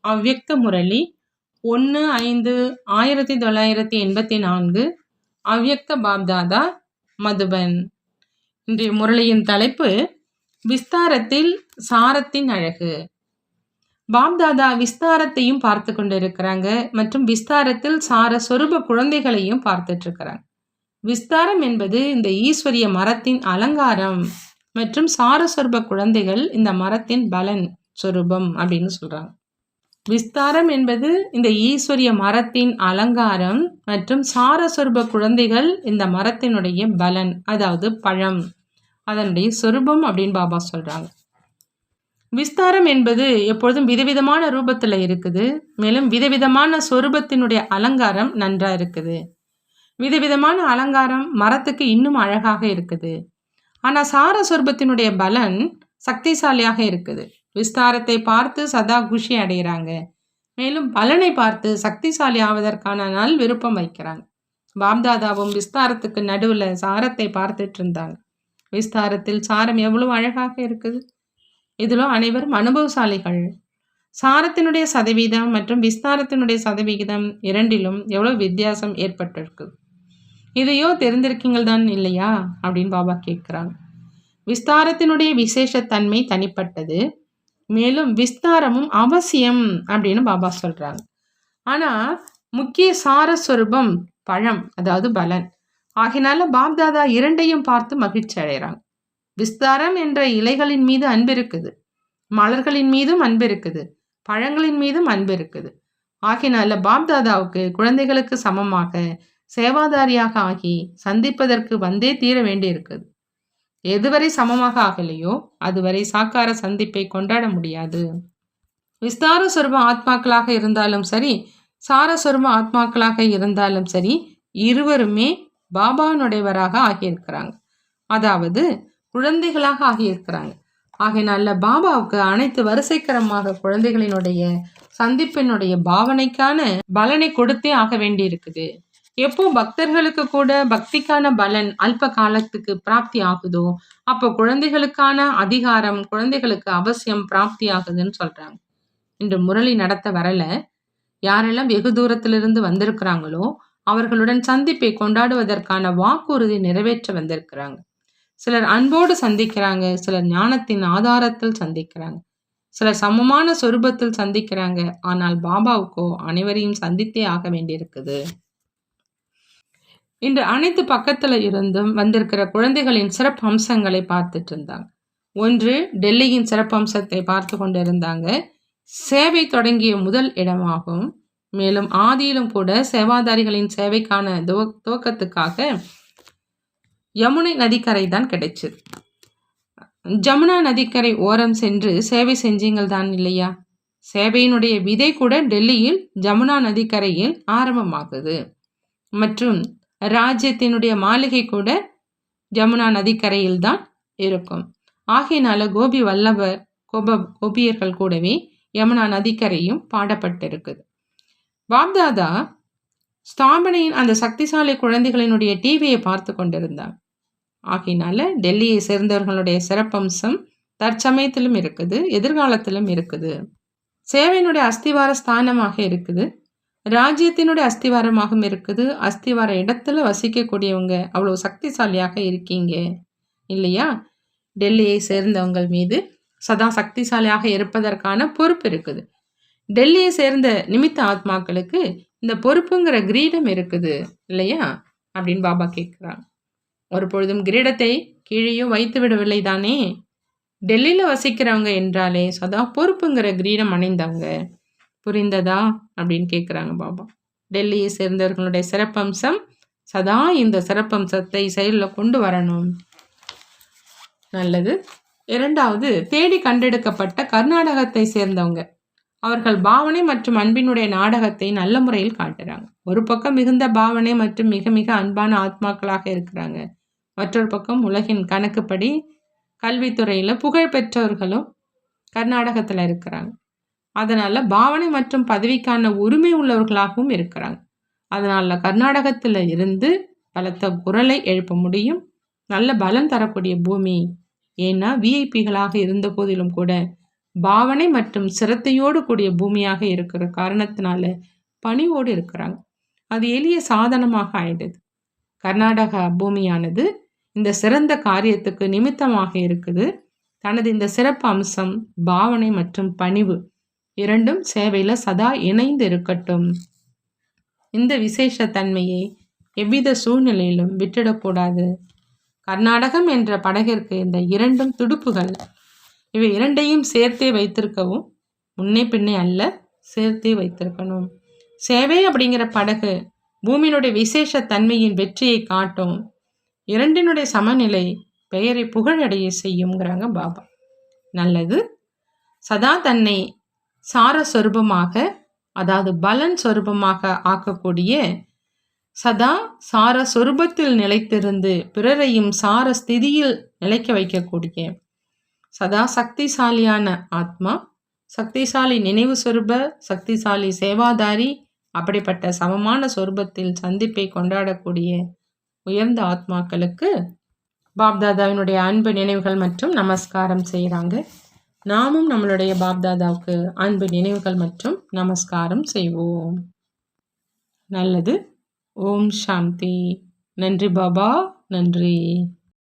அவ்யக்த முரளி 1/5/1984 அவ்யக்த பாப்தாதா மதுபன். இன்றைய முரளியின் தலைப்பு விஸ்தாரத்தில் சாரத்தின் அழகு. பாப்தாதா விஸ்தாரத்தையும் பார்த்து கொண்டிருக்கிறாங்க மற்றும் விஸ்தாரத்தில் சார சொரூப குழந்தைகளையும் பார்த்துட்டு இருக்கிறாங்க. விஸ்தாரம் என்பது இந்த ஈஸ்வரிய மரத்தின் அலங்காரம் மற்றும் சாரஸ்வரூப குழந்தைகள் இந்த மரத்தின் பலன் சொரூபம் அப்படின்னு சொல்றாங்க. விஸ்தாரம் என்பது இந்த ஈஸ்வரிய மரத்தின் அலங்காரம் மற்றும் சாரஸ்வரூப குழந்தைகள் இந்த மரத்தினுடைய பலன், அதாவது பழம், அதனுடைய சொரூபம் அப்படின்னு பாபா சொல்றாங்க. விஸ்தாரம் என்பது எப்பொழுதும் விதவிதமான ரூபத்துல இருக்குது. மேலும் விதவிதமான சொரூபத்தினுடைய அலங்காரம் நன்றா இருக்குது. விதவிதமான அலங்காரம் மரத்துக்கு இன்னும் அழகாக இருக்குது. ஆனா சாரஸ்வரூபத்தினுடைய பலன் சக்திசாலியாக இருக்குது. விஸ்தாரத்தை பார்த்து சதா குஷி அடைகிறாங்க. மேலும் பலனை பார்த்து சக்திசாலி ஆவதற்கான நல் விருப்பம் வைக்கிறாங்க. பாப்தாதாவும் விஸ்தாரத்துக்கு நடுவுல சாரத்தை பார்த்துட்டு இருந்தாங்க. விஸ்தாரத்தில் சாரம் எவ்வளவு அழகாக இருக்குது. இதிலும் அனைவரும் அனுபவசாலிகள். சாரத்தினுடைய சதவீதம் மற்றும் விஸ்தாரத்தினுடைய சதவிகிதம் இரண்டிலும் எவ்வளவு வித்தியாசம் ஏற்பட்டிருக்கு. இதையோ தெரிந்திருக்கீங்கள் தான் இல்லையா அப்படின்னு பாபா கேட்குறாங்க. விஸ்தாரத்தினுடைய விசேஷத்தன்மை தனிப்பட்டது. மேலும் விஸ்தாரமும் அவசியம் அப்படின்னு பாபா சொல்றாங்க. ஆனா முக்கிய சாரஸ்வரூபம் பழம், அதாவது பலன். ஆகினால பாப்தாதா இரண்டையும் பார்த்து மகிழ்ச்சி அடைகிறாங்க. விஸ்தாரம் என்ற இலைகளின் மீது அன்பு இருக்குது, மலர்களின் மீதும் அன்பு இருக்குது, பழங்களின் மீதும் அன்பு இருக்குது. ஆகினால பாப்தாதாவுக்கு குழந்தைகளுக்கு சமமாக சேவாதாரியாக ஆகி சந்திப்பதற்கு வந்தே தீர வேண்டி இருக்குது. எதுவரை சமமாக ஆகலையோ அதுவரை சாக்கார சந்திப்பை கொண்டாட முடியாது. விஸ்தார சொருப ஆத்மாக்களாக இருந்தாலும் சரி, சாரஸ்வரூப ஆத்மாக்களாக இருந்தாலும் சரி, இருவருமே பாபானுடையவராக ஆகியிருக்கிறாங்க, அதாவது குழந்தைகளாக ஆகியிருக்கிறாங்க. ஆகையினால பாபாவுக்கு அனைத்து வரிசைக்கரமாக குழந்தைகளினுடைய சந்திப்பினுடைய பாவனைக்கான பலனை கொடுத்தே ஆக வேண்டி இருக்குது. எப்போ பக்தர்களுக்கு கூட பக்திக்கான பலன் அல்ப காலத்துக்கு பிராப்தி ஆகுதோ அப்போ குழந்தைகளுக்கான அதிகாரம் குழந்தைகளுக்கு அவசியம் பிராப்தி ஆகுதுன்னு சொல்றாங்க. இன்று முரளி நடத்த வரல, யாரெல்லாம் வெகு தூரத்திலிருந்து வந்திருக்கிறாங்களோ அவர்களுடன் சந்திப்பை கொண்டாடுவதற்கான வாக்குறுதி நிறைவேற்ற வந்திருக்கிறாங்க. சிலர் அன்போடு சந்திக்கிறாங்க, சிலர் ஞானத்தின் ஆதாரத்தில் சந்திக்கிறாங்க, சிலர் சமமான சொரூபத்தில் சந்திக்கிறாங்க. ஆனால் பாபாவுக்கோ அனைவரையும் சந்தித்தே ஆக வேண்டியிருக்குது. இன்று அனைத்து பக்கத்துல இருந்தும் வந்திருக்கிற குழந்தைகளின் சிறப்பு அம்சங்களை பார்த்துட்டு இருந்தாங்க. ஒன்று, டெல்லியின் சிறப்பு அம்சத்தை பார்த்து கொண்டு இருந்தாங்க. சேவை தொடங்கிய முதல் இடமாகும். மேலும் ஆதியிலும் கூட சேவாதாரிகளின் சேவைக்கான துவக்கத்துக்காக யமுனை நதிக்கரை தான் கிடைச்சது. ஜமுனா நதிக்கரை ஓரம் சென்று சேவை செஞ்சீங்கள் தான் இல்லையா? சேவையினுடைய விதை கூட டெல்லியில் ஜமுனா நதிக்கரையில் ஆரம்பமாகுது. மற்றும் ராஜ்யத்தினுடைய மாளிகை கூட ஜமுனா நதிக்கரையில் தான் இருக்கும். ஆகையினால கோபி வல்லபர் கோபியர்கள் கூடவே யமுனா நதிக்கரையும் பாடப்பட்டிருக்குது. பாப்தாதா ஸ்தாபனையின் அந்த சக்திசாலி குழந்தைகளினுடைய டிவியை பார்த்து கொண்டிருந்தாங்க. ஆகையினால டெல்லியை சேர்ந்தவர்களுடைய சிறப்பம்சம் தற்சமயத்திலும் இருக்குது, எதிர்காலத்திலும் இருக்குது. சேவையினுடைய அஸ்திவார ஸ்தானமாக இருக்குது, ராஜ்யத்தினுடைய அஸ்திவாரமாகவும் இருக்குது. அஸ்திவார இடத்துல வசிக்கக்கூடியவங்க அவ்வளவு சக்திசாலியாக இருக்கீங்க இல்லையா? டெல்லியை சேர்ந்தவங்கள் மீது சதா சக்திசாலியாக இருப்பதற்கான பொறுப்பு இருக்குது. டெல்லியை சேர்ந்த நிமித்த ஆத்மாக்களுக்கு இந்த பொறுப்புங்கிற கிரீடம் இருக்குது இல்லையா அப்படின்னு பாபா கேட்குறாங்க. ஒரு பொழுதும் கிரீடத்தை கீழேயோ வைத்து விடவில்லை தானே. டெல்லியில வசிக்கிறவங்க என்றாலே சதா பொறுப்புங்கிற கிரீடம் அணிந்தவங்க, புரிந்ததா அப்படின்னு கேட்குறாங்க பாபா. டெல்லியை சேர்ந்தவர்களுடைய சிறப்பம்சம் சதா இந்த சிறப்பம்சத்தை செயலில் கொண்டு வரணும். நல்லது. இரண்டாவது, தேடி கண்டெடுக்கப்பட்ட கர்நாடகத்தை சேர்ந்தவங்க. அவர்கள் பாவனை மற்றும் அன்பினுடைய நாடகத்தை நல்ல முறையில் காட்டுறாங்க. ஒரு பக்கம் மிகுந்த பாவனை மற்றும் மிக மிக அன்பான ஆத்மாக்களாக இருக்கிறாங்க. மற்றொரு பக்கம் உலகின் கணக்குப்படி கல்வித்துறையில் புகழ் பெற்றவர்களும் கர்நாடகத்தில் இருக்கிறாங்க. அதனால பாவனை மற்றும் பதவிக்கான உரிமை உள்ளவர்களாகவும் இருக்கிறாங்க. அதனால கர்நாடகத்தில் இருந்து பலத்த குரலை எழுப்ப முடியும். நல்ல பலம் தரக்கூடிய பூமி. ஏன்னா விஐபிகளாக இருந்த போதிலும் கூட பாவனை மற்றும் சிரத்தையோடு கூடிய பூமியாக இருக்கிற காரணத்தினால பணிவோடு இருக்கிறாங்க. அது எளிய சாதனமாக ஆயிடுது. கர்நாடகா பூமியானது இந்த சிறந்த காரியத்துக்கு நிமித்தமாக இருக்குது. தனது இந்த சிறப்பு அம்சம் பாவனை மற்றும் பணிவு இரண்டும் சேவையில சதா இணைந்து இருக்கட்டும். இந்த விசேஷ தன்மையை எவ்வித சூழ்நிலையிலும் விட்டுடக்கூடாது. கர்நாடகம் என்ற படகிற்கு இந்த இரண்டும் துடுப்புகள். இவை இரண்டையும் சேர்த்தே வைத்திருக்கவும், முன்னே பின்னே அல்ல, சேர்த்தே வைத்திருக்கணும். சேவை அப்படிங்கிற படகு பூமியினுடைய விசேஷ தன்மையின் வெற்றியை காட்டும். இரண்டினுடைய சமநிலை பெயரை புகழடைய செய்யுங்கிறாங்க பாபா. நல்லது. சதா தன்னை சார சொரூபமாக, அதாவது பலன் சொரூபமாக ஆக்கக்கூடிய, சதா சார சொரூபத்தில் நிலைத்திருந்து பிறரையும் சார ஸ்திதியில் நிலைக்க வைக்கக்கூடிய, சதா சக்திசாலியான ஆத்மா, சக்திசாலி நினைவு சொரூப, சக்திசாலி சேவாதாரி, அப்படிப்பட்ட சமமான சொரூபத்தில் சந்திப்பை கொண்டாடக்கூடிய உயர்ந்த ஆத்மாக்களுக்கு பாப்தாதாவினுடைய அன்பு நினைவுகள் மற்றும் நமஸ்காரம் செய்கிறாங்க. நாமும் நம்மளுடைய பாப்தாதாவுக்கு அன்பு நினைவுகள் மற்றும் நமஸ்காரம் செய்வோம். நல்லது. ஓம் சாந்தி. நன்றி பாபா. நன்றி.